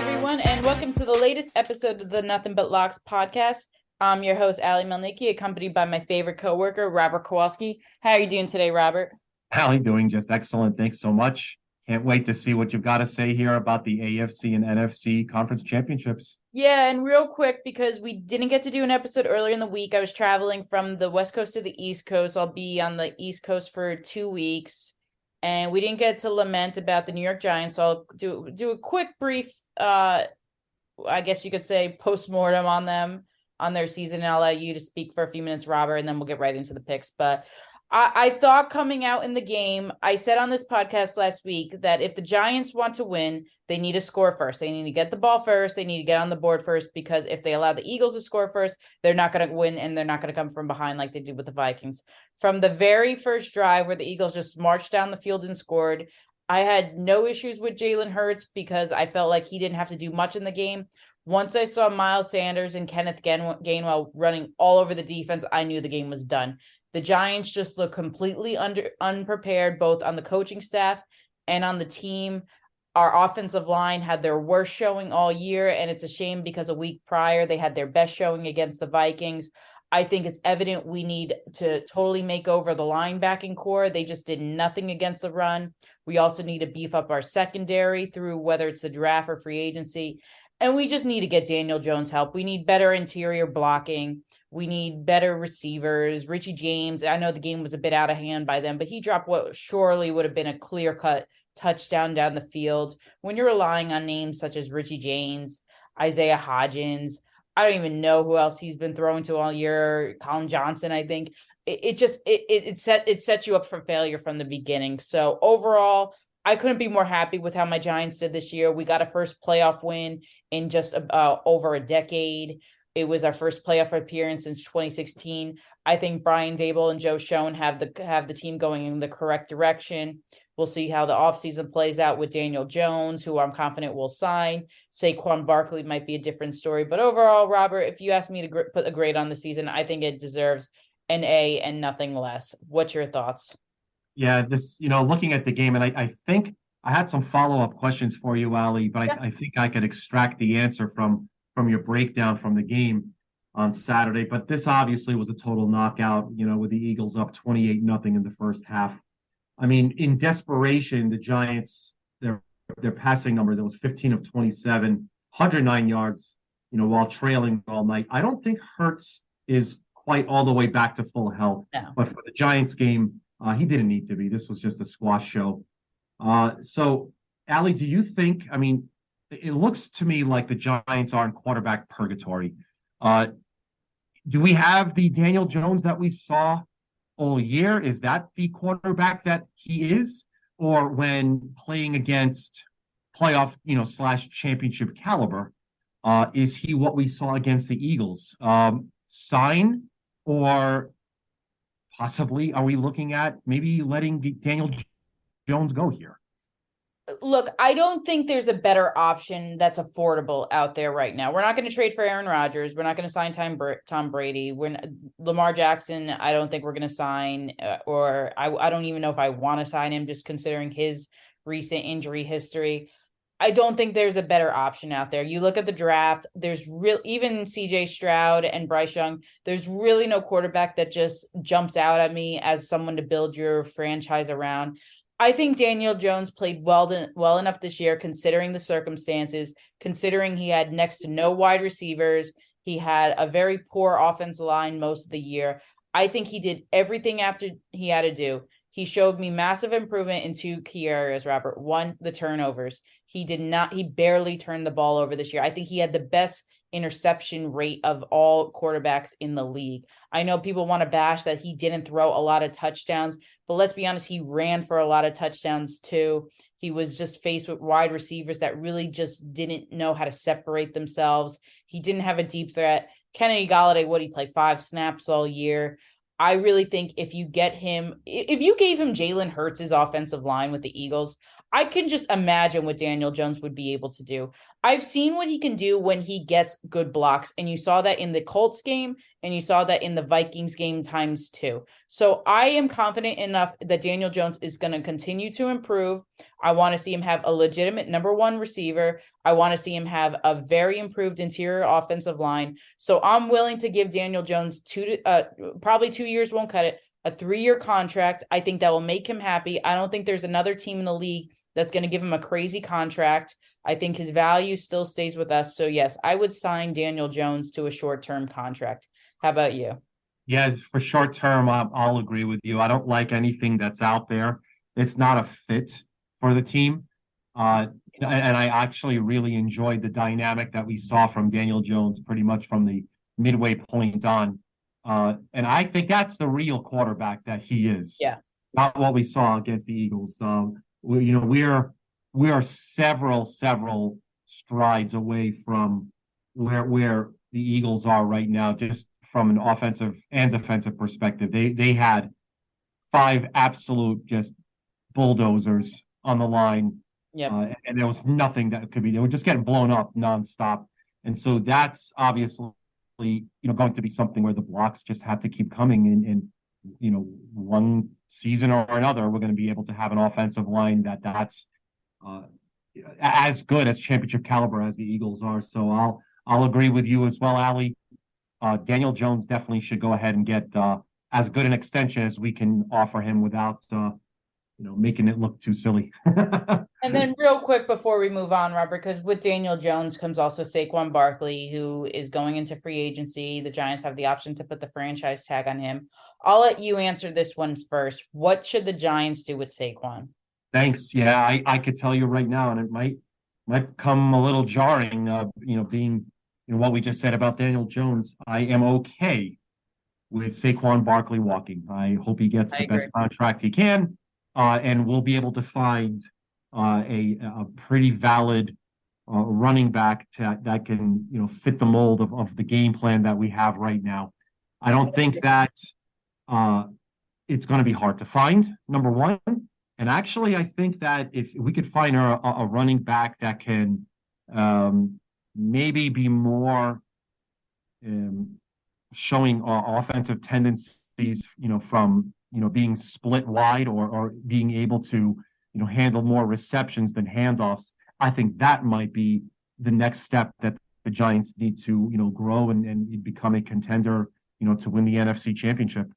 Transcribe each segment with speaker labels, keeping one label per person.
Speaker 1: everyone, and welcome to the latest episode of the Nothing But Locks podcast. I'm your host, Ali Melnicki, accompanied by my favorite coworker, Robert Kowalski. How are you doing today, Robert?
Speaker 2: How are you doing? Just excellent. Thanks so much. Can't wait to see what you've got to say here about the AFC and NFC conference championships.
Speaker 1: Yeah, and real quick, because we didn't get to do an episode earlier in the week, I was traveling from the West Coast to the East Coast. I'll be on the East Coast for 2 weeks, and we didn't get to lament about the New York Giants. So I'll do a quick brief I guess you could say postmortem on them, on their season, and I'll allow you to speak for a few minutes, Robert, and then we'll get right into the picks. But I thought coming out in the game, I said on this podcast last week that if the Giants want to win, they need to score first. They need to get the ball first. They need to get on the board first, because if they allow the Eagles to score first, they're not going to win, and they're not going to come from behind like they did with the Vikings. From the very first drive where the Eagles just marched down the field and scored, I had no issues with Jalen Hurts because I felt like he didn't have to do much in the game. Once I saw Miles Sanders and Kenneth Gainwell running all over the defense, I knew the game was done. The Giants just look completely unprepared, both on the coaching staff and on the team. Our offensive line had their worst showing all year, and it's a shame because a week prior they had their best showing against the Vikings. I think it's evident we need to totally make over the linebacking core. They just did nothing against the run. We also need to beef up our secondary through whether it's the draft or free agency. And we just need to get Daniel Jones help. We need better interior blocking. We need better receivers. Richie James, I know the game was a bit out of hand by them, but he dropped what surely would have been a clear-cut touchdown down the field. When you're relying on names such as Richie James, Isaiah Hodgins, I don't even know who else he's been throwing to all year, Colin Johnson, I think. It sets you up for failure from the beginning. So overall, I couldn't be more happy with how my Giants did this year. We got a first playoff win in just over a decade. It was our first playoff appearance since 2016. I think Brian Dable and Joe Schoen have the team going in the correct direction. We'll see how the offseason plays out with Daniel Jones, who I'm confident will sign. Saquon Barkley might be a different story. But overall, Robert, if you ask me to put a grade on the season, I think it deserves an A and nothing less. What's your thoughts?
Speaker 2: Yeah, looking at the game, and I think I had some follow-up questions for you, Ali, but
Speaker 1: Yeah.
Speaker 2: I think I could extract the answer from your breakdown from the game on Saturday. But this obviously was a total knockout, with the Eagles up 28-0 in the first half. I mean, in desperation, the Giants, their passing numbers, it was 15 of 27, 109 yards, while trailing all night. I don't think Hurts is quite all the way back to full health,
Speaker 1: No.
Speaker 2: but for the Giants game, he didn't need to be. This was just a squash show. So, Ali, do you think, I mean, it looks to me like the Giants are in quarterback purgatory. Do we have the Daniel Jones that we saw all year? Is that the quarterback that he is? Or when playing against playoff, slash championship caliber, is he what we saw against the Eagles? Sign, or possibly are we looking at maybe letting Daniel Jones go here?
Speaker 1: Look, I don't think there's a better option that's affordable out there right now. We're not going to trade for Aaron Rodgers. We're not going to sign Tom Brady. Lamar Jackson. I don't think we're going to sign, or I don't even know if I want to sign him, just considering his recent injury history. I don't think there's a better option out there. You look at the draft, there's even CJ Stroud and Bryce Young, there's really no quarterback that just jumps out at me as someone to build your franchise around. I think Daniel Jones played well enough this year, considering the circumstances, considering he had next to no wide receivers. He had a very poor offensive line most of the year. I think he did everything after he had to do. He showed me massive improvement in two key areas, Robert. One, the turnovers. He barely turned the ball over this year. I think he had the best interception rate of all quarterbacks in the league. I know people want to bash that he didn't throw a lot of touchdowns, but let's be honest, he ran for a lot of touchdowns too. He was just faced with wide receivers that really just didn't know how to separate themselves. He didn't have a deep threat. Kenny Golladay, what, he played 5 snaps all year. I really think if you gave him Jalen Hurts' offensive line with the Eagles, I can just imagine what Daniel Jones would be able to do. I've seen what he can do when he gets good blocks, and you saw that in the Colts game, and you saw that in the Vikings game times two. So I am confident enough that Daniel Jones is going to continue to improve. I want to see him have a legitimate number one receiver. I want to see him have a very improved interior offensive line. So I'm willing to give Daniel Jones probably 2 years won't cut it, a 3-year contract. I think that will make him happy. I don't think there's another team in the league that's going to give him a crazy contract. I think his value still stays with us. So yes, I would sign Daniel Jones to a short-term contract. How about you?
Speaker 2: Yeah, for short term, I'll agree with you. I don't like anything that's out there. It's not a fit for the team. And I actually really enjoyed the dynamic that we saw from Daniel Jones pretty much from the midway point on. And I think that's the real quarterback that he is,
Speaker 1: Yeah.
Speaker 2: not what we saw against the Eagles. We are several strides away from where the Eagles are right now, just from an offensive and defensive perspective. They had five absolute just bulldozers on the line,
Speaker 1: Yep.
Speaker 2: and there was nothing that could be. They were just getting blown up nonstop, and so that's obviously going to be something where the blocks just have to keep coming. And one season or another, we're going to be able to have an offensive line that's uh, as good as championship caliber as the Eagles are. So I'll agree with you as well, Ali. Daniel Jones definitely should go ahead and get as good an extension as we can offer him without making it look too silly.
Speaker 1: And then real quick before we move on, Robert, because with Daniel Jones comes also Saquon Barkley, who is going into free agency. The Giants have the option to put the franchise tag on him. I'll let you answer this one first. What should the Giants do with Saquon?
Speaker 2: Thanks. Yeah, I could tell you right now, and it might come a little jarring, being what we just said about Daniel Jones. I am okay with Saquon Barkley walking. I hope he gets
Speaker 1: I
Speaker 2: the
Speaker 1: agree.
Speaker 2: best contract he can, and we'll be able to find a pretty valid running back that can fit the mold of the game plan that we have right now. I don't think that uh, it's going to be hard to find, number one. And actually, I think that if we could find a running back that can maybe be more um, showing offensive tendencies, from being split wide or being able to handle more receptions than handoffs. I think that might be the next step that the Giants need to grow and become a contender to win the NFC Championship.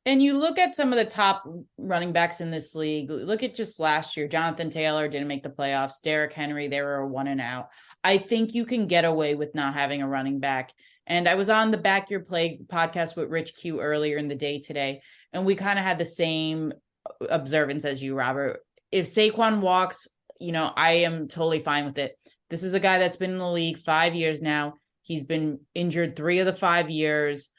Speaker 1: And you look at some of the top running backs in this league. Look at just last year. Jonathan Taylor didn't make the playoffs. Derrick Henry, they were a one and out. I think you can get away with not having a running back. And I was on the Back Your Play podcast with Rich Q earlier in the day today, and we kind of had the same observance as you, Robert. If Saquon walks, I am totally fine with it. This is a guy that's been in the league 5 years now. He's been injured 3 of the 5 years.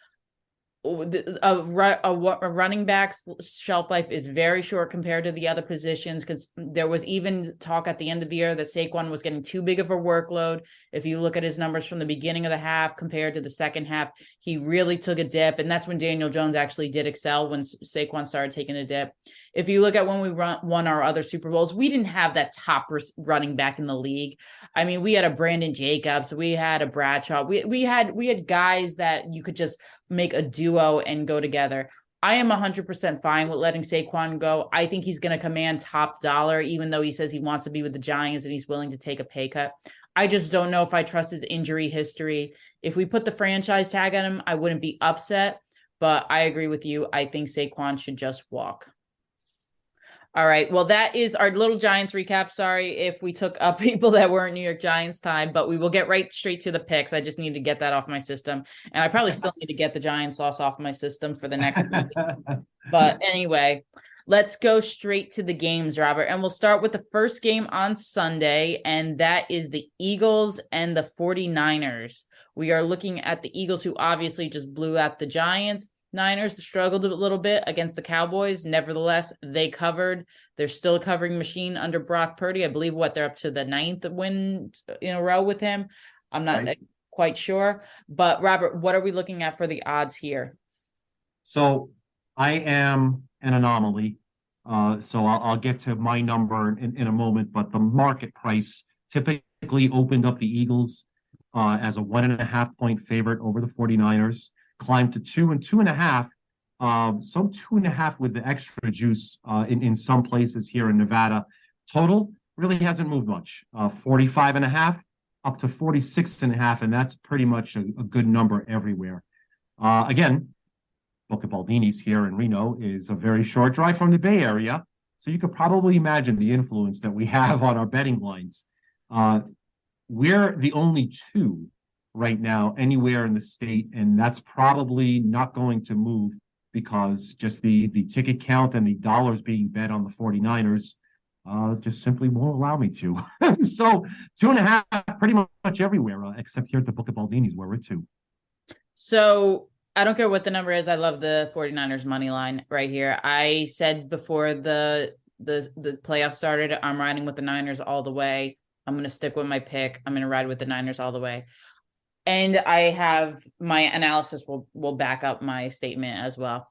Speaker 1: A running back's shelf life is very short compared to the other positions, because there was even talk at the end of the year that Saquon was getting too big of a workload. If you look at his numbers from the beginning of the half compared to the second half, he really took a dip, and that's when Daniel Jones actually did excel, when Saquon started taking a dip. If you look at when we won our other Super Bowls, we didn't have that top running back in the league. I mean, we had a Brandon Jacobs, we had a Bradshaw, we had guys that you could just make a duo and go together. I am 100% fine with letting Saquon go. I think he's going to command top dollar, even though he says he wants to be with the Giants and he's willing to take a pay cut. I just don't know if I trust his injury history. If we put the franchise tag on him, I wouldn't be upset, but I agree with you. I think Saquon should just walk. All right. Well, that is our little Giants recap. Sorry if we took up people that weren't New York Giants time, but we will get right straight to the picks. I just need to get that off my system. And I probably still need to get the Giants loss off my system for the next week. But anyway, let's go straight to the games, Robert. And we'll start with the first game on Sunday, and that is the Eagles and the 49ers. We are looking at the Eagles, who obviously just blew out the Giants. Niners struggled a little bit against the Cowboys. Nevertheless, they covered. They're still a covering machine under Brock Purdy. I believe they're up to the 9th win in a row with him. I'm not quite sure. But Robert, what are we looking at for the odds here?
Speaker 2: So I am an anomaly. So I'll get to my number in a moment, but the market price typically opened up the Eagles as a 1.5 point favorite over the 49ers. climbed to 2 and 2.5. Some 2.5 with the extra juice in some places here in Nevada. Total really hasn't moved much. 45.5 up to 46.5, and that's pretty much a good number everywhere. Again, Boca Baldini's here in Reno is a very short drive from the Bay Area, so you could probably imagine the influence that we have on our betting lines. We're the only two right now anywhere in the state, and that's probably not going to move because just the ticket count and the dollars being bet on the 49ers just simply won't allow me to. So 2.5 pretty much everywhere, except here at the Boca Baldini's where we're 2.
Speaker 1: So I don't care what the number is. I love the 49ers money line right here. I said before the playoffs started, I'm riding with the Niners all the way. I'm going to stick with my pick. I'm going to ride with the Niners all the way. And I have my analysis will back up my statement as well.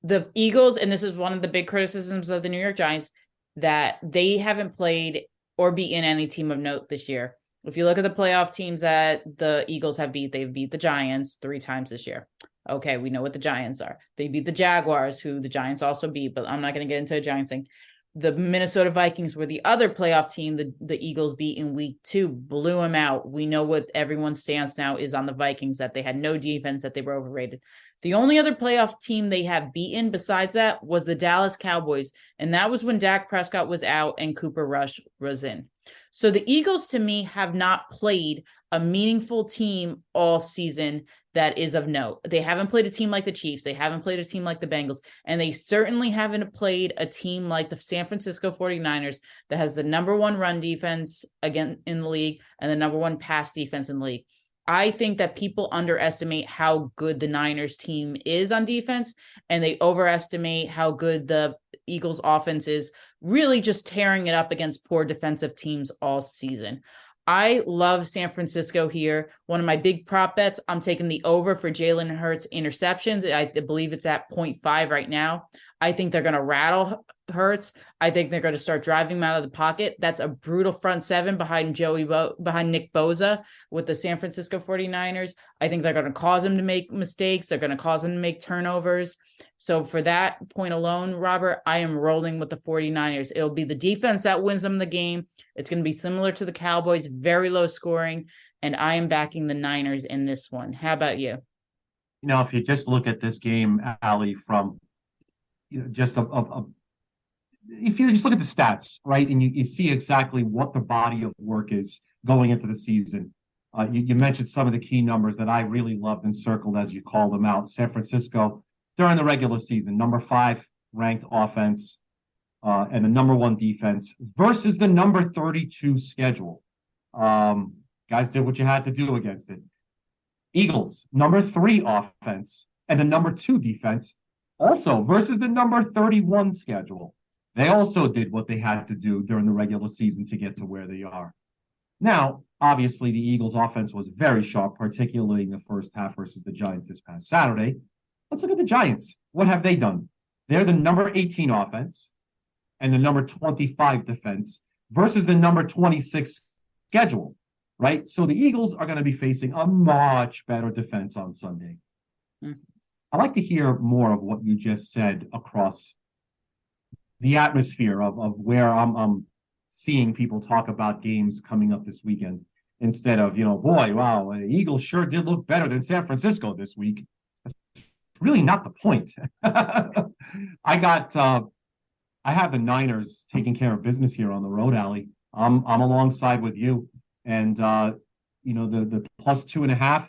Speaker 1: The Eagles, and this is one of the big criticisms of the New York Giants, that they haven't played or beaten any team of note this year. If you look at the playoff teams that the Eagles have beat, they've beat the Giants 3 times this year. Okay, we know what the Giants are. They beat the Jaguars, who the Giants also beat, but I'm not going to get into a Giants thing. The Minnesota Vikings were the other playoff team the Eagles beat in week 2, blew them out. We know what everyone's stance now is on the Vikings, that they had no defense, that they were overrated. The only other playoff team they have beaten besides that was the Dallas Cowboys, and that was when Dak Prescott was out and Cooper Rush was in. So the Eagles, to me, have not played a meaningful team all season that is of note. They haven't played a team like the Chiefs. They haven't played a team like the Bengals. And they certainly haven't played a team like the San Francisco 49ers that has the number 1 run defense again in the league and the number 1 pass defense in the league. I think that people underestimate how good the Niners team is on defense, and they overestimate how good the Eagles offense is, really just tearing it up against poor defensive teams all season. I love San Francisco here. One of my big prop bets, I'm taking the over for Jalen Hurts interceptions. I believe it's at 0.5 right now. I think they're going to rattle Hurts. I think they're going to start driving him out of the pocket. That's a brutal front 7 behind behind Nick Bosa with the San Francisco 49ers. I think they're going to cause him to make mistakes. They're going to cause him to make turnovers. So for that point alone, Robert, I am rolling with the 49ers. It'll be the defense that wins them the game. It's going to be similar to the Cowboys, very low scoring, and I am backing the Niners in this one. How about you?
Speaker 2: If you just look at this game, Ali, from just if you just look at the stats, right, and you see exactly what the body of work is going into the season. You mentioned some of the key numbers that I really loved and circled as you called them out. San Francisco, during the regular season, number 5 ranked offense and the number 1 defense versus the number 32 schedule. Guys did what you had to do against it. Eagles, number 3 offense and the number 2 defense, also versus the number 31 schedule. They also did what they had to do during the regular season to get to where they are. Now, obviously, the Eagles' offense was very sharp, particularly in the first half versus the Giants this past Saturday. Let's look at the Giants. What have they done? They're the number 18 offense and the number 25 defense versus the number 26 schedule, right? So the Eagles are going to be facing a much better defense on Sunday. I'd like to hear more of what you just said across the atmosphere of where I'm seeing people talk about games coming up this weekend instead of, boy, wow, the Eagles sure did look better than San Francisco this week. That's really not the point. I have the Niners taking care of business here on the road, Allie. I'm alongside with you. And, the plus 2.5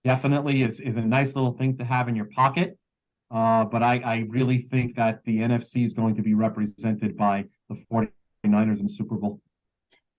Speaker 2: definitely is a nice little thing to have in your pocket. But I really think that the NFC is going to be represented by the 49ers in the Super Bowl.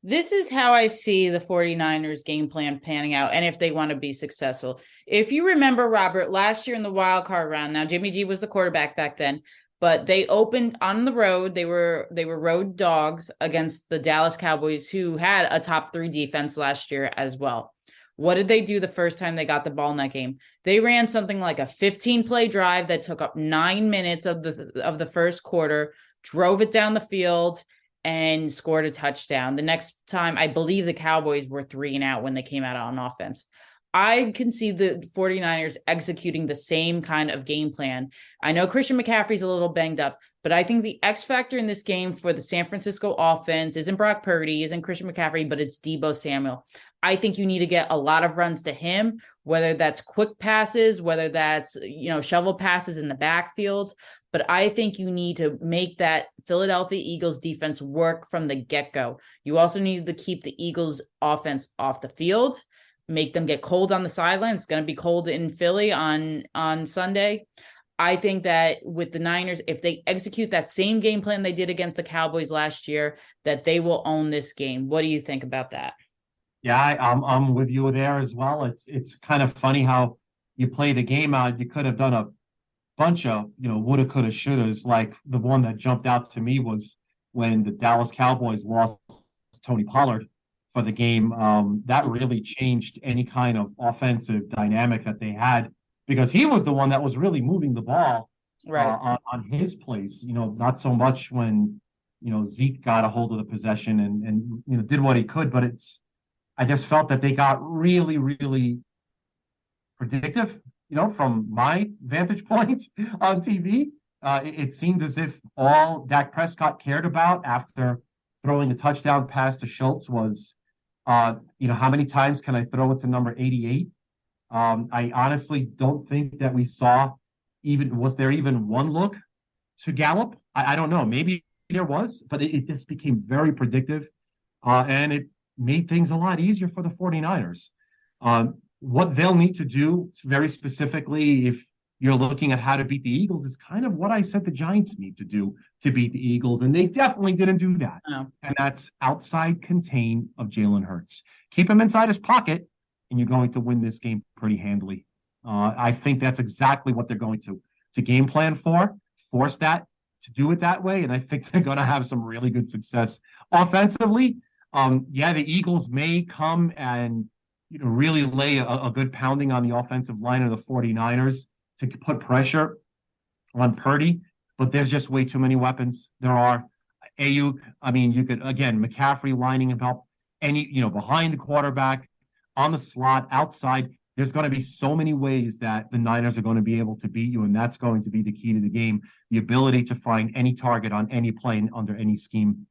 Speaker 1: This is how I see the 49ers game plan panning out, and if they want to be successful. If you remember, Robert, last year in the wild card round, now Jimmy G was the quarterback back then, but they opened on the road. They were road dogs against the Dallas Cowboys, who had a top 3 defense last year as well. What did they do the first time they got the ball in that game? They ran something like a 15-play drive that took up 9 minutes of the first quarter, drove it down the field, and scored a touchdown. The next time, I believe the Cowboys were 3 and out when they came out on offense. I can see the 49ers executing the same kind of game plan. I know Christian McCaffrey's a little banged up, but I think the X factor in this game for the San Francisco offense isn't Brock Purdy, isn't Christian McCaffrey, but it's Deebo Samuel. I think you need to get a lot of runs to him, whether that's quick passes, whether that's, shovel passes in the backfield. But I think you need to make that Philadelphia Eagles defense work from the get-go. You also need to keep the Eagles offense off the field, make them get cold on the sideline. It's going to be cold in Philly on Sunday. I think that with the Niners, if they execute that same game plan they did against the Cowboys last year, that they will own this game. What do you think about that?
Speaker 2: Yeah, I'm with you there as well. It's kind of funny how you play the game out. You could have done a bunch of woulda, coulda, shouldas. Like the one that jumped out to me was when the Dallas Cowboys lost Tony Pollard for the game. That really changed any kind of offensive dynamic that they had because he was the one that was really moving the ball
Speaker 1: Right.
Speaker 2: on his plays. Not so much when Zeke got a hold of the possession and did what he could, but I just felt that they got really, really predictive, from my vantage point on TV. It seemed as if all Dak Prescott cared about after throwing a touchdown pass to Schultz was, how many times can I throw it to number 88? I honestly don't think that we saw was there even one look to Gallup? I don't know. Maybe there was, but it just became very predictive. And it made things a lot easier for the 49ers. What they'll need to do very specifically, if you're looking at how to beat the Eagles, is kind of what I said the Giants need to do to beat the Eagles. And they definitely didn't do that.
Speaker 1: Oh.
Speaker 2: And that's outside contain of Jalen Hurts. Keep him inside his pocket, and you're going to win this game pretty handily. I think that's exactly what they're going to game plan for, force that, to do it that way. And I think they're going to have some really good success offensively. The Eagles may come and really lay a good pounding on the offensive line of the 49ers to put pressure on Purdy, but there's just way too many weapons. There are Ayuk. I mean, you could, again, McCaffrey lining him up behind the quarterback, on the slot, outside. There's going to be so many ways that the Niners are going to be able to beat you, and that's going to be the key to the game, the ability to find any target on any play under any scheme.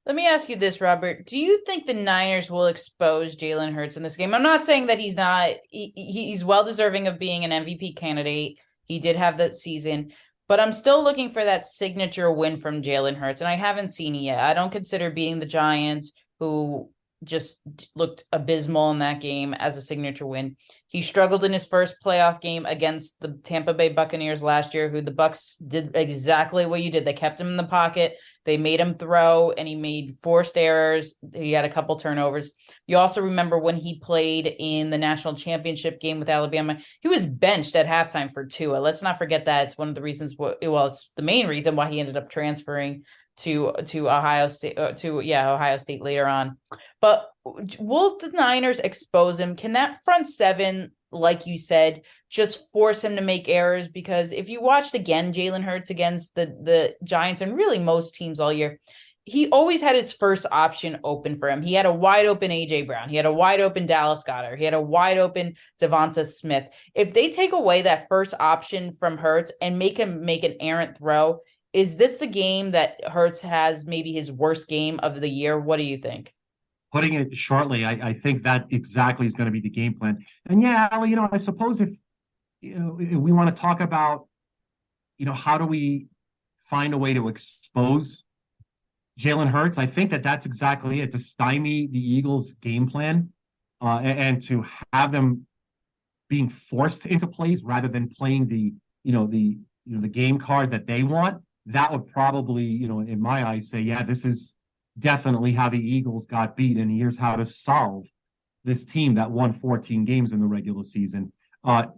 Speaker 1: Let me ask you this, Robert. Do you think the Niners will expose Jalen Hurts in this game? I'm not saying that he's not. He's well deserving of being an MVP candidate. He did have that season, but I'm still looking for that signature win from Jalen Hurts, and I haven't seen it yet. I don't consider beating the Giants, who just looked abysmal in that game, as a signature win. He struggled in his first playoff game against the Tampa Bay Buccaneers last year, who the Bucs did exactly what you did. They kept him in the pocket. They made him throw, and he made forced errors. He had a couple turnovers. You also remember when he played in the national championship game with Alabama, he was benched at halftime for Tua. Let's not forget that. It's one of the reasons, it's the main reason why he ended up transferring to Ohio State, Ohio State later on. But will the Niners expose him? Can that front seven, like you said, just force him to make errors? Because if you watched again Jalen Hurts against the Giants and really most teams all year, he always had his first option open for him. He had a wide open A.J. Brown. He had a wide open Dallas Goedert. He had a wide open Devonta Smith. If they take away that first option from Hurts and make him make an errant throw, is this the game that Hurts has maybe his worst game of the year? What do you think?
Speaker 2: Putting it shortly, I think that exactly is going to be the game plan. And yeah, Ali, I suppose if we want to talk about, how do we find a way to expose Jalen Hurts? I think that's exactly it, to stymie the Eagles' game plan, and to have them being forced into plays rather than playing the game card that they want. That would probably, in my eyes, say, yeah, this is definitely how the Eagles got beat, and here's how to solve this team that won 14 games in the regular season. I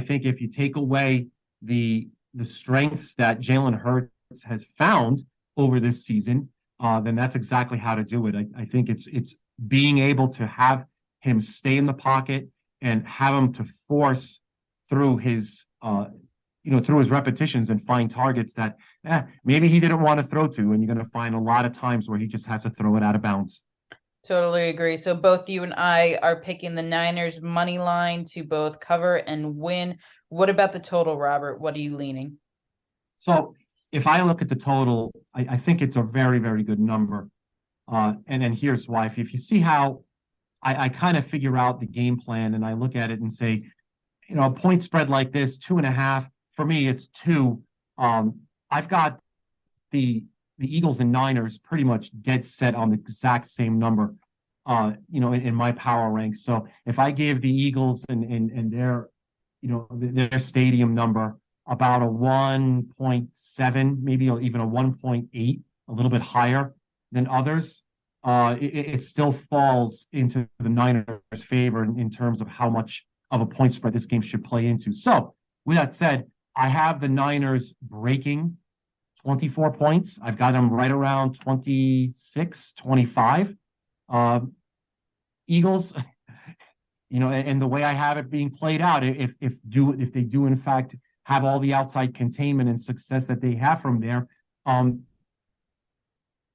Speaker 2: think if you take away the strengths that Jalen Hurts has found over this season, then that's exactly how to do it. I think it's being able to have him stay in the pocket and have him to force through his through his repetitions and find targets that maybe he didn't want to throw to, and you're going to find a lot of times where he just has to throw it out of bounds.
Speaker 1: Totally agree. So both you and I are picking the Niners money line to both cover and win. What about the total, Robert? What are you leaning?
Speaker 2: So if I look at the total, I think it's a very, very good number. And then here's why. If you see how I kind of figure out the game plan and I look at it and say, a point spread like this, 2.5, for me, it's two. I've got the Eagles and Niners pretty much dead set on the exact same number, in my power rank. So if I gave the Eagles and their, their stadium number about a 1.7, maybe even a 1.8, a little bit higher than others, it still falls into the Niners' favor in terms of how much of a point spread this game should play into. So, with that said, I have the Niners breaking 24 points. I've got them right around 26, 25. Eagles, and the way I have it being played out, if they do in fact have all the outside containment and success that they have from there,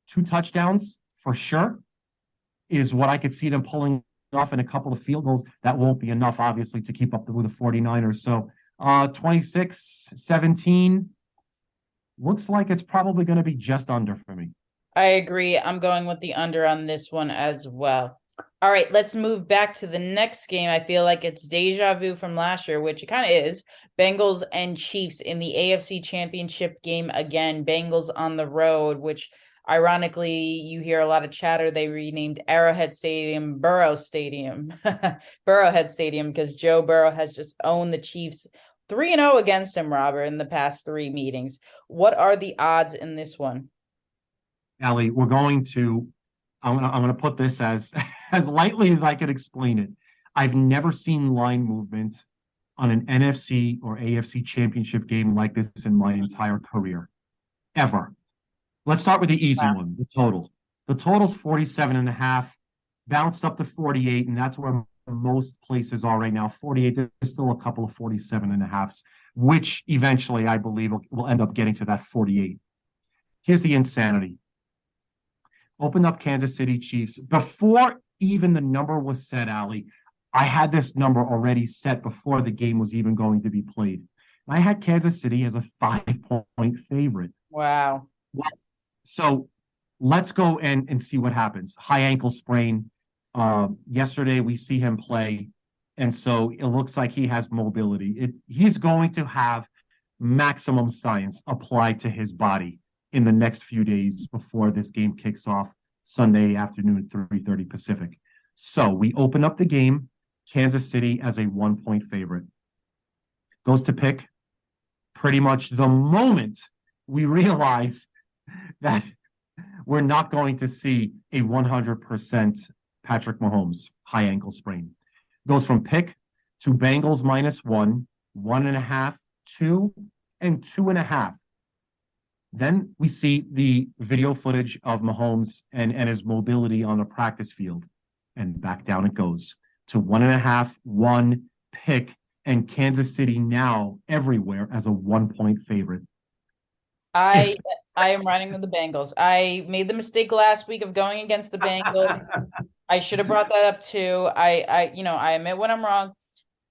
Speaker 2: two touchdowns for sure is what I could see them pulling off in a couple of field goals. That won't be enough, obviously, to keep up with the 49ers. So 26-17 looks like it's probably going to be just under for me.
Speaker 1: I agree. I'm going with the under on this one as well. All right, let's move back to the next game. I feel like it's deja vu from last year, which it kind of is. Bengals and Chiefs in the AFC Championship game again. Bengals on the road, which ironically you hear a lot of chatter. They renamed Arrowhead Stadium Burrow Stadium, Burrowhead Stadium, because Joe Burrow has just owned the Chiefs 3-0 against him, Robert, in the past three meetings. What are the odds in this one?
Speaker 2: Allie, I'm gonna put this as as lightly as I could explain it. I've never seen line movement on an NFC or AFC championship game like this in my entire career, ever. Let's start with the easy
Speaker 1: Wow.
Speaker 2: one, the total. The total's 47 and a half, bounced up to 48, and that's where most places are right now. 48, there's still a couple of 47 and a halves, which eventually I believe will end up getting to that 48. Here's the insanity. Opened up Kansas City Chiefs. Before even the number was set, Ali, I had this number already set before the game was even going to be played. I had Kansas City as a 5-point favorite.
Speaker 1: Wow.
Speaker 2: Well, so let's go and see what happens. High ankle sprain. Yesterday we see him play, and so it looks like he has mobility. He's going to have maximum science applied to his body in the next few days before this game kicks off Sunday afternoon, 3:30 Pacific. So we open up the game, Kansas City as a 1-point favorite. Goes to pick pretty much the moment we realize that we're not going to see a 100% Patrick Mahomes high ankle sprain. Goes from pick to Bengals -1, 1.5, 2, and 2.5. Then we see the video footage of Mahomes and his mobility on the practice field. And back down it goes to 1.5, 1 pick, and Kansas City now everywhere as a 1-point favorite.
Speaker 1: I
Speaker 2: If
Speaker 1: I am riding with the Bengals. I made the mistake last week of going against the Bengals. I should have brought that up too. I admit when I'm wrong.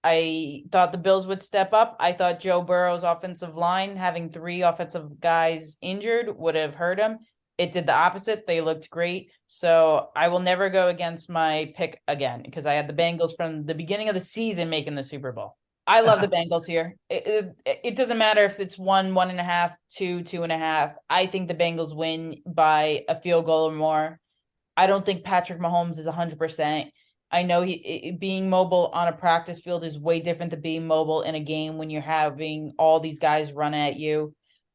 Speaker 1: I thought the Bills would step up. I thought Joe Burrow's offensive line, having three offensive guys injured, would have hurt him. It did the opposite. They looked great. So I will never go against my pick again because I had the Bengals from the beginning of the season making the Super Bowl. I love the Bengals here. It doesn't matter if it's 1, 1.5, 2, 2.5. I think the Bengals win by a field goal or more. I don't think Patrick Mahomes is 100%. I know being mobile on a practice field is way different than being mobile in a game when you're having all these guys run at you.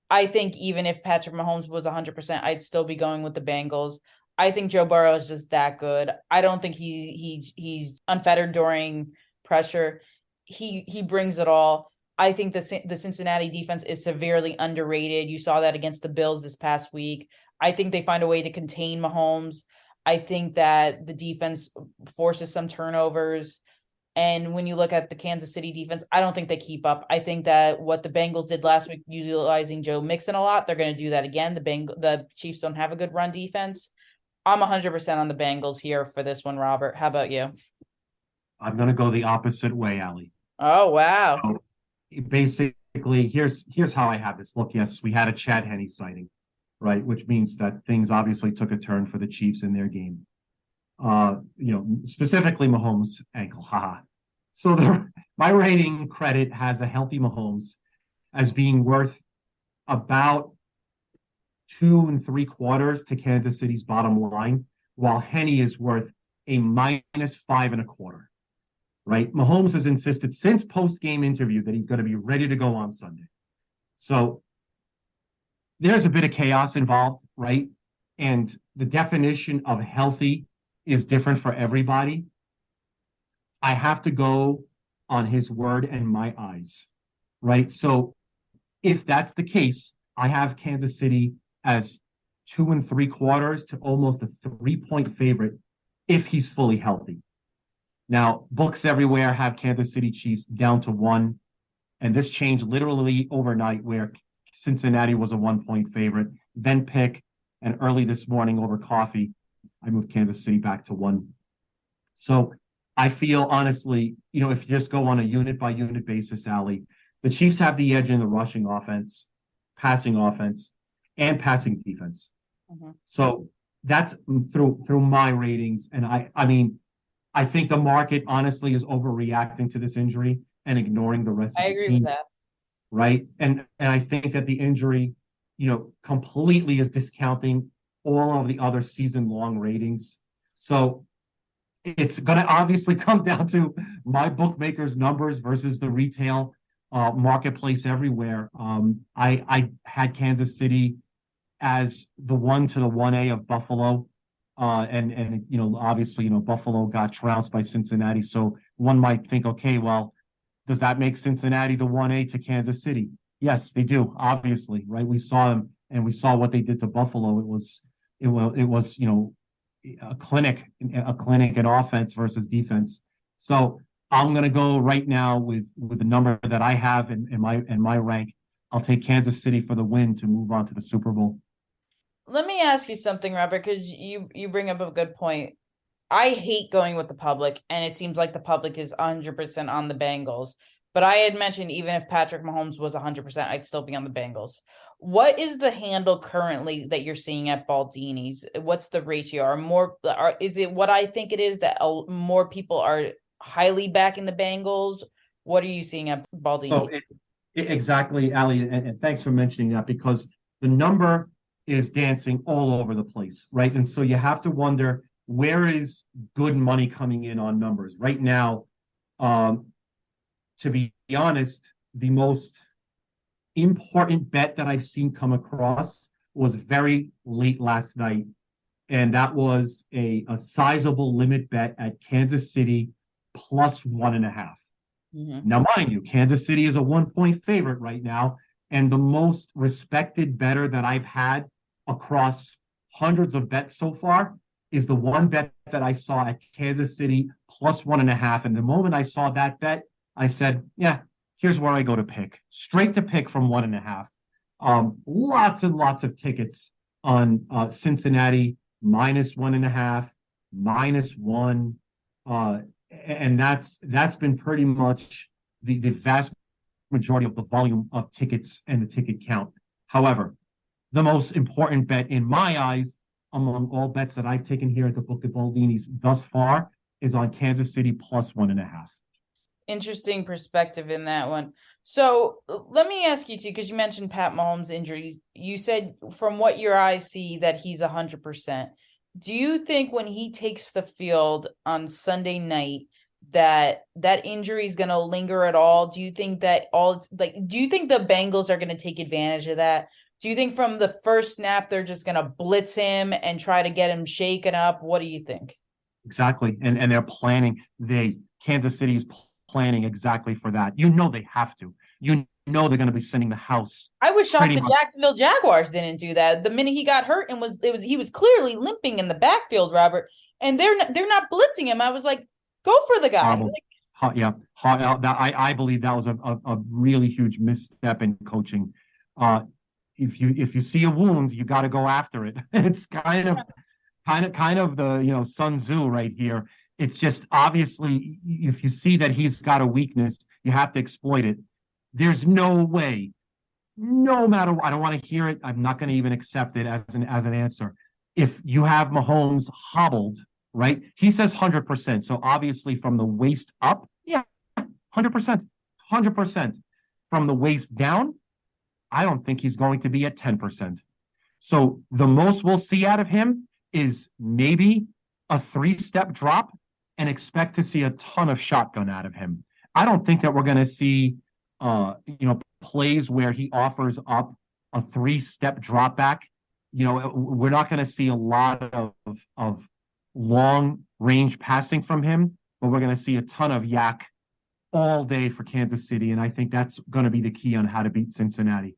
Speaker 1: I think even if Patrick Mahomes was 100%, I'd still be going with the Bengals. I think Joe Burrow is just that good. I don't think he's unfettered during pressure. He brings it all. I think the Cincinnati defense is severely underrated. You saw that against the Bills this past week. I think they find a way to contain Mahomes. I think that the defense forces some turnovers. And when you look at the Kansas City defense, I don't think they keep up. I think that what the Bengals did last week, utilizing Joe Mixon a lot, they're going to do that again. The Chiefs don't have a good run defense. I'm 100% on the Bengals here for this one, Robert. How about you?
Speaker 2: I'm going to go the opposite way, Ali.
Speaker 1: Oh, wow.
Speaker 2: So basically, here's how I have this. Look, yes, we had a Chad Henne sighting, right? Which means that things obviously took a turn for the Chiefs in their game. Specifically Mahomes' ankle. Haha. So my rating credit has a healthy Mahomes as being worth about 2 3/4 to Kansas City's bottom line, while Henne is worth a -5 1/4. Right? Mahomes has insisted since post-game interview that he's going to be ready to go on Sunday. So there's a bit of chaos involved, right? And the definition of healthy is different for everybody. I have to go on his word and my eyes, right? So if that's the case, I have Kansas City as 2 3/4 to almost a 3-point favorite if he's fully healthy. Now, books everywhere have Kansas City Chiefs down to 1, and this changed literally overnight where Cincinnati was a 1-point favorite, then pick, and early this morning over coffee, I moved Kansas City back to 1. So I feel honestly, if you just go on a unit by unit basis, Ali, the Chiefs have the edge in the rushing offense, passing offense, and passing defense.
Speaker 1: Mhm.
Speaker 2: So that's through my ratings. And I mean, I think the market honestly is overreacting to this injury and ignoring the rest
Speaker 1: I
Speaker 2: of the
Speaker 1: agree with
Speaker 2: team,
Speaker 1: that.
Speaker 2: right? And I think that the injury, completely is discounting all of the other season long ratings. So it's going to obviously come down to my bookmakers' numbers versus the retail marketplace everywhere. I had Kansas City as the 1 to the 1A of Buffalo. And obviously, Buffalo got trounced by Cincinnati. So one might think, okay, well, does that make Cincinnati the 1A to Kansas City? Yes, they do, obviously, right? We saw them and we saw what they did to Buffalo. It was a clinic in offense versus defense. So I'm gonna go right now with the number that I have in my rank. I'll take Kansas City for the win to move on to the Super Bowl.
Speaker 1: Let me ask you something, Robert, because you bring up a good point. I hate going with the public, and it seems like the public is 100% on the Bengals. But I had mentioned even if Patrick Mahomes was 100%, I'd still be on the Bengals. What is the handle currently that you're seeing at Baldini's? What's the ratio? Is it what I think it is that more people are highly backing the Bengals? What are you seeing at
Speaker 2: So
Speaker 1: Baldini's?
Speaker 2: exactly, Ali, and thanks for mentioning that because the number is dancing all over the place, right? And so you have to wonder where is good money coming in on numbers right now. Um, to be honest, the most important bet that I've seen come across was very late last night, and that was a sizable limit bet at Kansas City plus 1.5.
Speaker 1: Mm-hmm.
Speaker 2: Now, mind you, Kansas City is a 1-point favorite right now, and the most respected better that I've had across hundreds of bets so far is the one bet that I saw at Kansas City plus 1.5. And the moment I saw that bet, I said, yeah, here's where I go to pick. Straight to pick from 1.5. Lots and lots of tickets on Cincinnati -1.5, -1. And that's been pretty much the vast majority of the volume of tickets and the ticket count. However, the most important bet in my eyes among all bets that I've taken here at the Book of Baldini's thus far is on Kansas City plus 1.5.
Speaker 1: Interesting perspective in that one. So let me ask you too, because you mentioned Pat Mahomes' injuries. You said from what your eyes see that he's 100%. Do you think when he takes the field on Sunday night that injury is going to linger at all? Do you think that do you think the Bengals are going to take advantage of that? Do you think from the first snap they're just going to blitz him and try to get him shaken up? What do you think?
Speaker 2: Exactly. And they're planning, Kansas City's planning exactly for that. They have to. They're going to be sending the house
Speaker 1: I was shocked
Speaker 2: pretty
Speaker 1: the
Speaker 2: much.
Speaker 1: Jacksonville Jaguars didn't do that. The minute he got hurt and he was clearly limping in the backfield, Robert, and they're not blitzing him. I was like, go for the guy.
Speaker 2: Horrible. Yeah. I believe that was a really huge misstep in coaching. Uh, if you see a wound, you got to go after it. It's kind of kind of the Sun Tzu right here. It's just obviously if you see that he's got a weakness, you have to exploit it. There's no way, no matter what, I don't want to hear it. I'm not going to even accept it as an answer. If you have Mahomes hobbled, right? He says 100%. So obviously from the waist up, yeah, 100%, 100%. From the waist down, I don't think he's going to be at 10%. So the most we'll see out of him is maybe a three-step drop and expect to see a ton of shotgun out of him. I don't think that we're going to see, plays where he offers up a three-step drop back. We're not going to see a lot of long range passing from him, but we're going to see a ton of yak all day for Kansas City. And I think that's going to be the key on how to beat Cincinnati.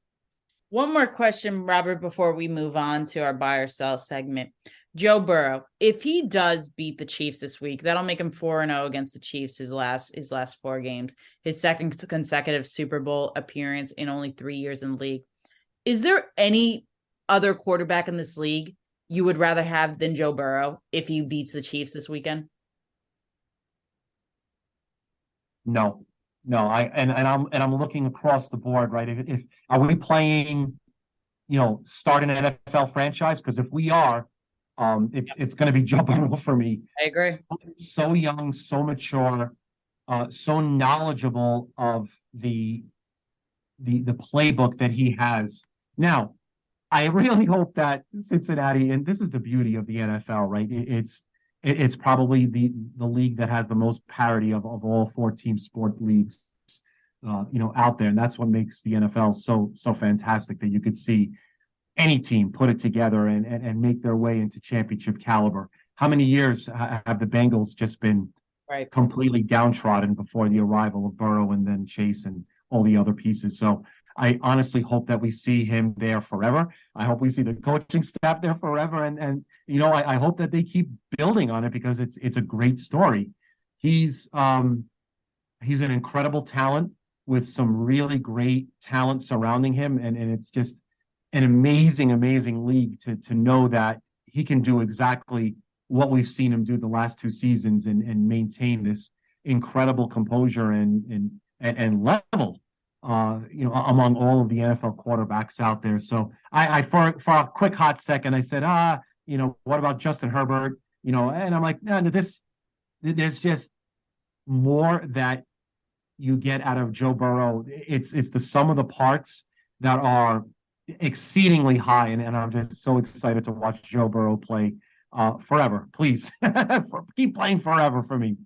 Speaker 1: One more question, Robert, before we move on to our buy or sell segment. Joe Burrow, if he does beat the Chiefs this week, that'll make him 4-0 against the Chiefs his last 4 games, his second consecutive Super Bowl appearance in only 3 years in the league. Is there any other quarterback in this league you would rather have than Joe Burrow if he beats the Chiefs this weekend?
Speaker 2: No, no. I'm looking across the board, right? If are we playing, start an NFL franchise? Because if we are, it's going to be Joe Burrow for me.
Speaker 1: I agree.
Speaker 2: So young, so mature, so knowledgeable of the playbook that he has. Now, I really hope that Cincinnati, and this is the beauty of the NFL, right? It's probably the league that has the most parity of all four team sport leagues, out there, and that's what makes the NFL so fantastic that you could see any team put it together and make their way into championship caliber. How many years have the Bengals just been
Speaker 1: right
Speaker 2: completely downtrodden before the arrival of Burrow and then Chase and all the other pieces? So I honestly hope that we see him there forever. I hope we see the coaching staff there forever. And I hope that they keep building on it because it's a great story. He's an incredible talent with some really great talent surrounding him. And it's just an amazing, amazing league to know that he can do exactly what we've seen him do the last 2 seasons and maintain this incredible composure and level among all of the NFL quarterbacks out there. So I for a quick hot second, I said, what about Justin Herbert? And I'm like, no, there's just more that you get out of Joe Burrow. It's the sum of the parts that are exceedingly high, and I'm just so excited to watch Joe Burrow play forever. Please keep playing forever for me.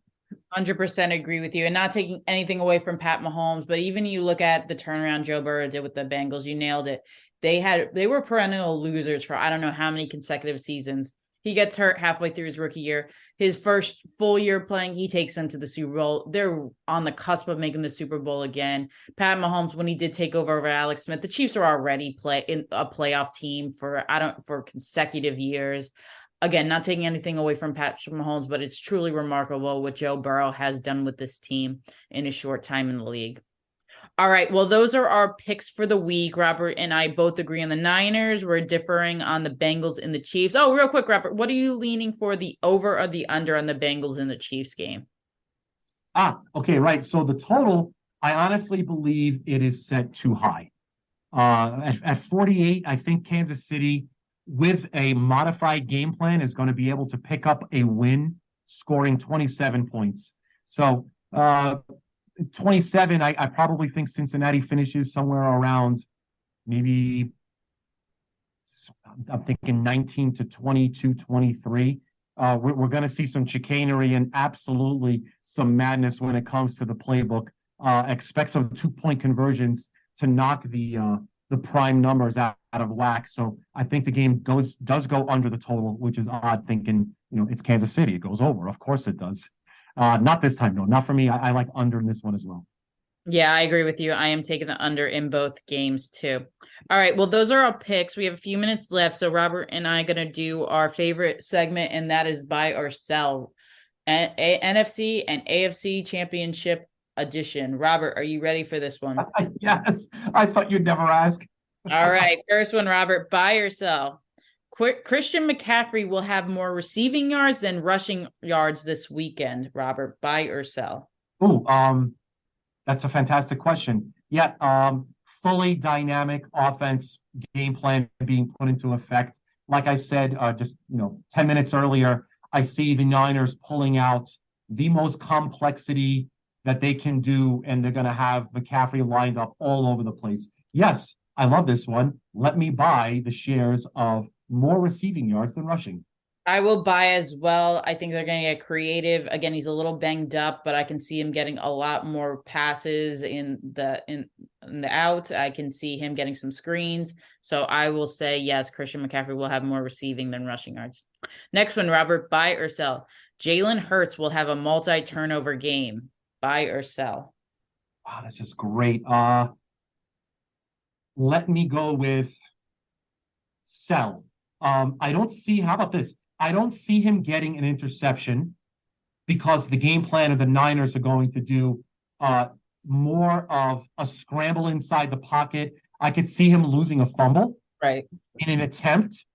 Speaker 1: 100% agree with you, and not taking anything away from Pat Mahomes, but even you look at the turnaround Joe Burrow did with the Bengals, you nailed it. They were perennial losers for I don't know how many consecutive seasons. He gets hurt halfway through his rookie year. His first full year playing, he takes them to the Super Bowl. They're on the cusp of making the Super Bowl again. Pat Mahomes, when he did take over Alex Smith, the Chiefs were already in a playoff team for consecutive years. Again, not taking anything away from Patrick Mahomes, but it's truly remarkable what Joe Burrow has done with this team in a short time in the league. All right. Well, those are our picks for the week. Robert and I both agree on the Niners. We're differing on the Bengals and the Chiefs. Oh, real quick, Robert, what are you leaning for, the over or the under on the Bengals and the Chiefs game?
Speaker 2: Okay, right. So the total, I honestly believe it is set too high. At 48, I think Kansas City, with a modified game plan, is going to be able to pick up a win, scoring 27 points. So 27, I probably think Cincinnati finishes somewhere around maybe, I'm thinking 19 to 22, 23. We're going to see some chicanery and absolutely some madness when it comes to the playbook. Expect some 2-point conversions to knock the prime numbers out of whack. So I think the game does go under the total, which is odd thinking, it's Kansas City. It goes over. Of course it does. Not this time, though. Not for me. I like under in this one as well.
Speaker 1: Yeah, I agree with you. I am taking the under in both games too. All right. Well, those are our picks. We have a few minutes left. So Robert and I are going to do our favorite segment, and that is buy or sell. NFC and AFC Championship edition. Robert, are you ready for this one?
Speaker 2: Yes. I thought you'd never ask.
Speaker 1: All right. First one, Robert, buy or sell. Christian McCaffrey will have more receiving yards than rushing yards this weekend. Robert, buy or sell?
Speaker 2: Oh, that's a fantastic question. Yeah, fully dynamic offense game plan being put into effect. Like I said, just 10 minutes earlier, I see the Niners pulling out the most complexity that they can do, and they're going to have McCaffrey lined up all over the place. Yes, I love this one. Let me buy the shares of more receiving yards than rushing.
Speaker 1: I will buy as well. I think they're going to get creative. Again, he's a little banged up, but I can see him getting a lot more passes in the out. I can see him getting some screens. So I will say yes, Christian McCaffrey will have more receiving than rushing yards. Next one, Robert, buy or sell? Jalen Hurts will have a multi-turnover game. Buy or sell?
Speaker 2: Wow, this is great. Let me go with sell. I don't see, how about this? I don't see him getting an interception because the game plan of the Niners are going to do more of a scramble inside the pocket. I could see him losing a fumble
Speaker 1: Right.
Speaker 2: in an attempt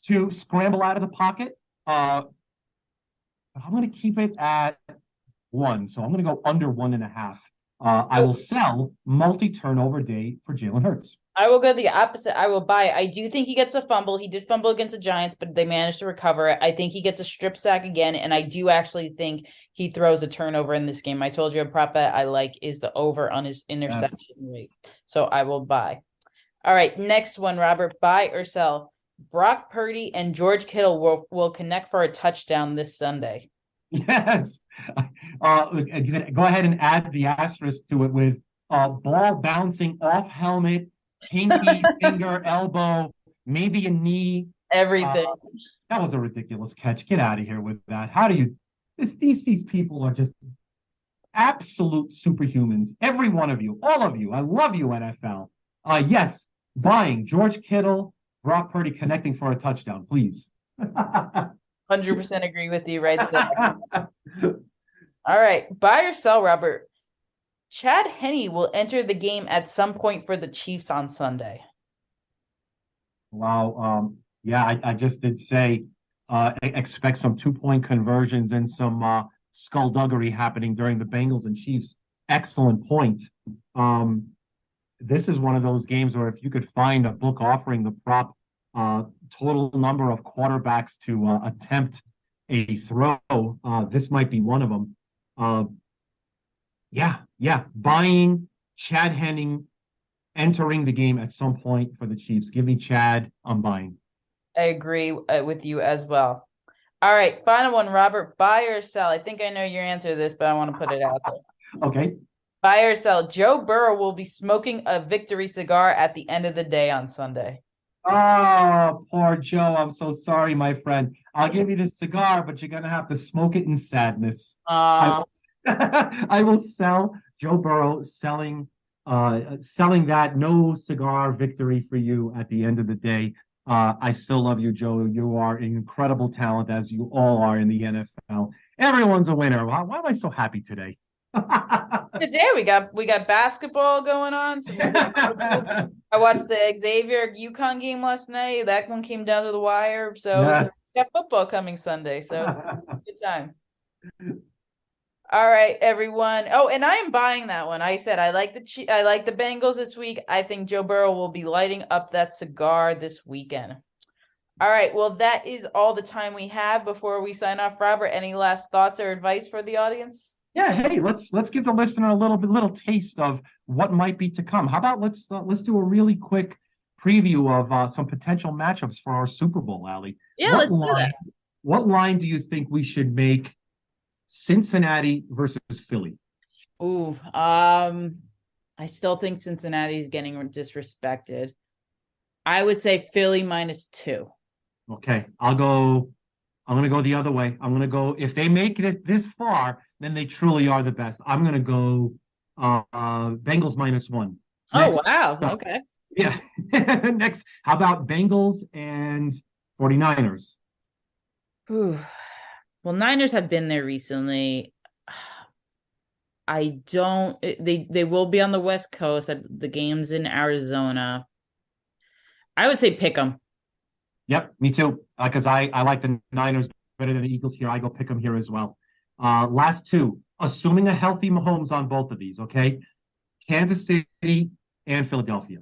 Speaker 2: to scramble out of the pocket. I'm going to keep it at one. So I'm going to go under 1.5. I will sell multi-turnover day for Jalen Hurts.
Speaker 1: I will go the opposite. I will buy. I do think he gets a fumble. He did fumble against the Giants, but they managed to recover it. I think he gets a strip sack again, and I do actually think he throws a turnover in this game. I told you a prop bet I like is the over on his interception
Speaker 2: Yes.
Speaker 1: rate. So I will buy. All right, next one, Robert. Buy or sell? Brock Purdy and George Kittle will connect for a touchdown this Sunday.
Speaker 2: Yes. Go ahead and add the asterisk to it with ball bouncing off helmet, pinky, finger, elbow, maybe a knee.
Speaker 1: Everything.
Speaker 2: That was a ridiculous catch. Get out of here with that. How do you? These people are just absolute superhumans. Every one of you, all of you. I love you, NFL. Yes, buying George Kittle, Brock Purdy connecting for a touchdown, please.
Speaker 1: 100% agree with you right there. All right, buy or sell, Robert? Chad Henne will enter the game at some point for the Chiefs on Sunday.
Speaker 2: Wow. Yeah, I just did say expect some 2-point conversions and some skullduggery happening during the Bengals and Chiefs. Excellent point. This is one of those games where if you could find a book offering the prop total number of quarterbacks to attempt a throw, this might be one of them. Yeah. Buying Chad Henne entering the game at some point for the Chiefs. Give me Chad. I'm buying.
Speaker 1: I agree with you as well. All right, final one, Robert. Buy or sell? I think I know your answer to this, but I want to put it out there.
Speaker 2: Okay.
Speaker 1: Buy or sell? Joe Burrow will be smoking a victory cigar at the end of the day on Sunday.
Speaker 2: Oh, poor Joe. I'm so sorry, my friend. I'll give you the cigar, but you're gonna have to smoke it in sadness. I
Speaker 1: Uh,
Speaker 2: will, I will sell Joe Burrow selling that no cigar victory for you at the end of the day. I still love you, Joe. You are an incredible talent, as you all are in the NFL. Everyone's a winner. Why am I so happy today?
Speaker 1: today we got basketball going on. I watched the Xavier UConn game last night. That one came down to the wire. So
Speaker 2: Yes.
Speaker 1: we got football coming Sunday. So it's a good time. All right, everyone. Oh, and I am buying that one. I said I like the Bengals this week. I think Joe Burrow will be lighting up that cigar this weekend. All right, well, that is all the time we have before we sign off. Robert, any last thoughts or advice for the audience?
Speaker 2: Yeah, hey, let's give the listener a little taste of what might be to come. How about let's do a really quick preview of some potential matchups for our Super Bowl, Allie.
Speaker 1: Yeah,
Speaker 2: What
Speaker 1: let's do
Speaker 2: line
Speaker 1: that.
Speaker 2: what line do you think we should make Cincinnati versus Philly?
Speaker 1: Ooh, I still think Cincinnati's getting disrespected. I would say Philly -2.
Speaker 2: Okay, I'm gonna go the other way. I'm gonna go if they make it this far, then they truly are the best. I'm gonna go Bengals -1.
Speaker 1: Oh,
Speaker 2: Next.
Speaker 1: wow. Okay.
Speaker 2: Yeah. Next, how about Bengals and 49ers?
Speaker 1: Ooh. Well, Niners have been there recently. I don't they will be on the West Coast. The game's in Arizona. I would say pick them.
Speaker 2: Yep, me too. Because I like the Niners better than the Eagles here. I go pick them here as well. Last two, assuming a healthy Mahomes on both of these, okay? Kansas City and Philadelphia.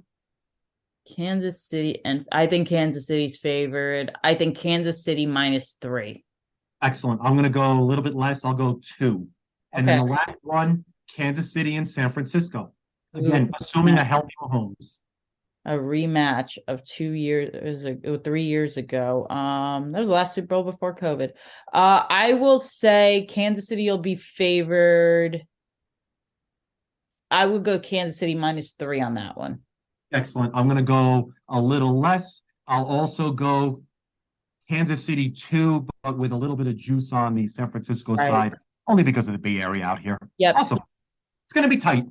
Speaker 1: Kansas City, and I think Kansas City's favored. I think Kansas City -3.
Speaker 2: Excellent. I'm going to go a little bit less. I'll go two. And then
Speaker 1: Okay.
Speaker 2: the last one, Kansas City and San Francisco.
Speaker 1: Ooh,
Speaker 2: Again, assuming a healthy Mahomes.
Speaker 1: a rematch of 2 years ago, 3 years ago. That was the last Super Bowl before COVID. I will say Kansas City will be favored. I would go Kansas City -3 on that one.
Speaker 2: Excellent. I'm going to go a little less. I'll also go Kansas City two, but with a little bit of juice on the San Francisco
Speaker 1: Right.
Speaker 2: side, only because of the Bay Area out here.
Speaker 1: Yep.
Speaker 2: Awesome. It's going to be tight.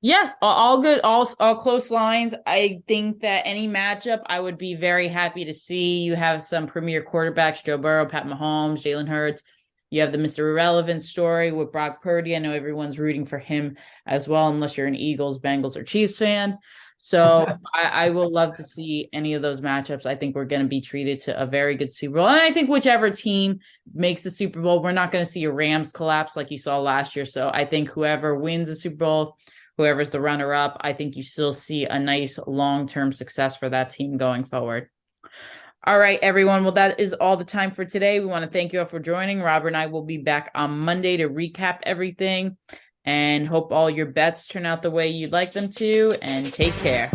Speaker 1: Yeah, all good, all close lines. I think that any matchup, I would be very happy to see. You have some premier quarterbacks: Joe Burrow, Pat Mahomes, Jalen Hurts. You have the Mr. Irrelevant story with Brock Purdy. I know everyone's rooting for him as well, unless you're an Eagles, Bengals, or Chiefs fan. So I will love to see any of those matchups. I think we're going to be treated to a very good Super Bowl. And I think whichever team makes the Super Bowl, we're not going to see a Rams collapse like you saw last year. So I think whoever wins the Super Bowl, whoever's the runner up, I think you still see a nice long-term success for that team going forward. All right, everyone. Well, that is all the time for today. We want to thank you all for joining. Robert and I will be back on Monday to recap everything and hope all your bets turn out the way you'd like them to. And take care.